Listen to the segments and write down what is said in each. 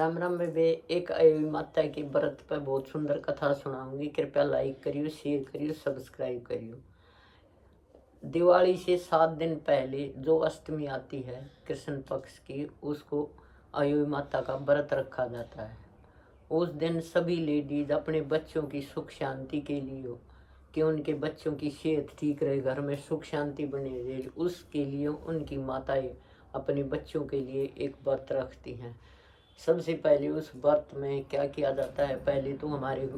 राम राम बेबे। एक अयोई माता की व्रत पर बहुत सुंदर कथा सुनाऊंगी। कृपया लाइक करियो, शेयर करियो, सब्सक्राइब करियो। दिवाली से 7 दिन पहले जो अष्टमी आती है कृष्ण पक्ष की, उसको अयोई माता का व्रत रखा जाता है। उस दिन सभी लेडीज अपने बच्चों की सुख शांति के लिए, कि उनके बच्चों की सेहत ठीक रहे, घर में सुख शांति बनी रहे, उसके लिए उनकी माताएं अपने बच्चों के लिए एक व्रत रखती हैं। सबसे पहले उस व्रत में क्या किया जाता है, पहले तो हमारे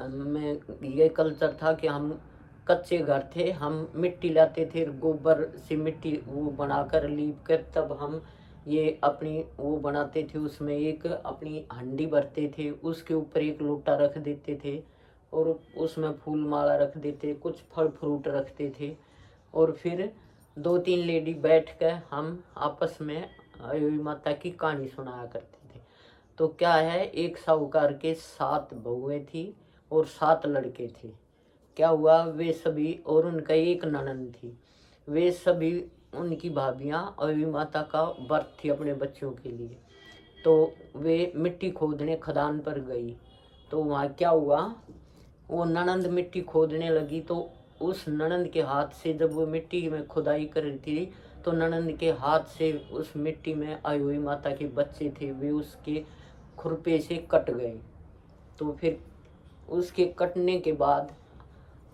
में ये कल्चर था कि हम कच्चे घर थे, हम मिट्टी लाते थे, गोबर से मिट्टी वो बनाकर लीप कर तब हम ये अपनी वो बनाते थे। उसमें एक अपनी हंडी भरते थे, उसके ऊपर एक लोटा रख देते थे और उसमें फूल माला रख देते, कुछ फल फ्रूट रखते थे और फिर 2-3 लेडी बैठ कर हम आपस में अयोई माता की कहानी सुनाया करते थे। तो क्या है, एक साहूकार के 7 बहुएं थी और 7 लड़के थे। क्या हुआ, वे सभी और उनका एक ननद थी, वे सभी उनकी भाभियां अयोई माता का व्रत थी अपने बच्चों के लिए। तो वे मिट्टी खोदने खदान पर गई। तो वहाँ क्या हुआ, वो ननंद मिट्टी खोदने लगी तो उस ननंद के हाथ से, जब वो मिट्टी में खुदाई कर रही थी, तो ननंद के हाथ से उस मिट्टी में अयोई माता के बच्चे थे, वे उसके खुरपे से कट गए। तो फिर उसके कटने के बाद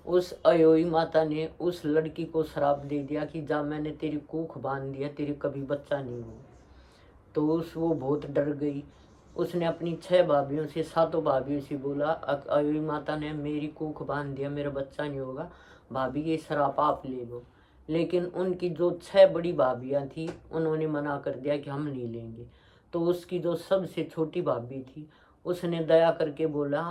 उस अयोई माता ने उस लड़की को श्राप दे दिया कि जा, मैंने तेरी कूख बांध दिया, तेरी कभी बच्चा नहीं हो। तो वो बहुत डर गई। उसने अपनी 6 भाभियों से, 7 भाभियों से बोला, अयोई माता ने मेरी कूख बांध दिया, मेरा बच्चा नहीं होगा, भाभी ये श्राप आप ले लो। लेकिन उनकी जो 6 बड़ी भाभियां थी, उन्होंने मना कर दिया कि हम नहीं लेंगे। तो उसकी जो सबसे छोटी भाभी थी, उसने दया करके बोला,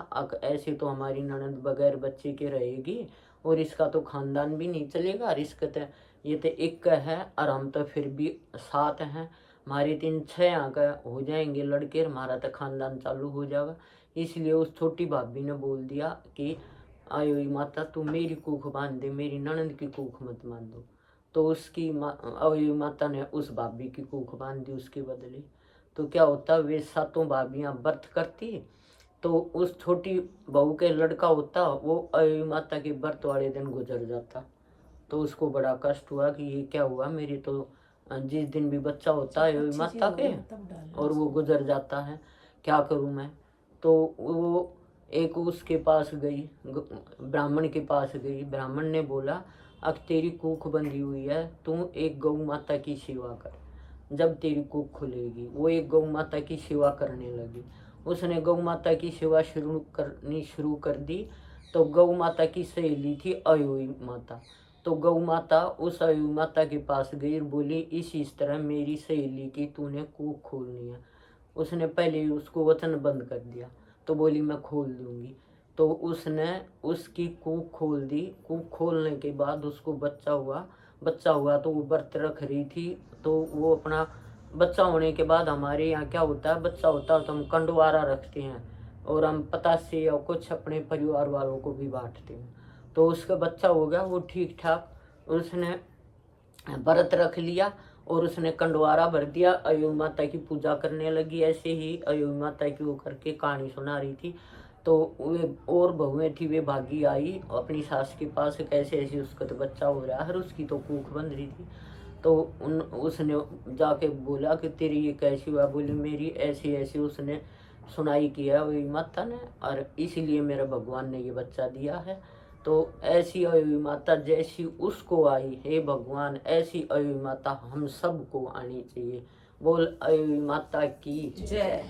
ऐसे तो हमारी ननद बगैर बच्चे के रहेगी और इसका तो खानदान भी नहीं चलेगा, रिस्क तो ये तो एक का है और हम तो फिर भी 7 हैं, हमारे 3-6 यहाँ का हो जाएंगे लड़के, हमारा तो खानदान चालू हो जाएगा। इसलिए उस छोटी भाभी ने बोल दिया कि अयोई माता तू मेरी कूख बांध दे, मेरी ननद की कूख मत बांध दो। तो उसकी अयोई माता ने उस भाभी की कूख बांध दी उसके बदले। तो क्या होता, वे 7 भाभियां व्रत करती, तो उस छोटी बहू के लड़का होता, वो अयोई माता के व्रत वाले दिन गुजर जाता। तो उसको बड़ा कष्ट हुआ कि ये क्या हुआ, मेरी तो जिस दिन भी बच्चा होता है अयोई माता के और वो गुजर जाता है, क्या करूं मैं। तो वो एक उसके पास गई, ब्राह्मण के पास गई। ब्राह्मण ने बोला, अब तेरी कूख बंधी हुई है, तू एक गौ माता की सेवा कर, जब तेरी कूख खुलेगी। वो एक गौ माता की सेवा करने लगी। उसने गौ माता की सेवा शुरू कर दी। तो गौ माता की सहेली थी अयोई माता। तो गौ माता उस अयोई माता के पास गई और बोली, इस तरह मेरी सहेली की तूने कूख खोलनी है। उसने पहले ही उसको वचन बंद कर दिया। तो बोली मैं खोल दूंगी। तो उसने उसकी कूख खोल दी। कूख खोलने के बाद उसको बच्चा हुआ तो वो व्रत रख रही थी। तो वो अपना बच्चा होने के बाद, हमारे यहाँ क्या होता है, बच्चा होता है तो हम कंडवारा रखते हैं और हम पतासे या कुछ अपने परिवार वालों को भी बांटते हैं। तो उसका बच्चा हो गया, वो ठीक ठाक, उसने व्रत रख लिया और उसने कंडवारा भर दिया, अयोई माता की पूजा करने लगी। ऐसे ही अयोई माता की वो करके कहानी सुना रही थी। तो वे और बहुएं थी, वे भागी आई अपनी सास के पास, कैसे ऐसे उसका तो बच्चा हो रहा है, उसकी तो कूख बंध रही थी। तो उसने जाके बोला कि तेरी ये कैसी हुआ, बोली मेरी ऐसी ऐसी उसने सुनाई किया अयोई माता ने, और इसीलिए मेरा भगवान ने ये बच्चा दिया है। तो ऐसी अयोई माता जैसी उसको आई, हे भगवान ऐसी अयोई माता हम सबको आनी चाहिए। बोल अयोई माता की जय।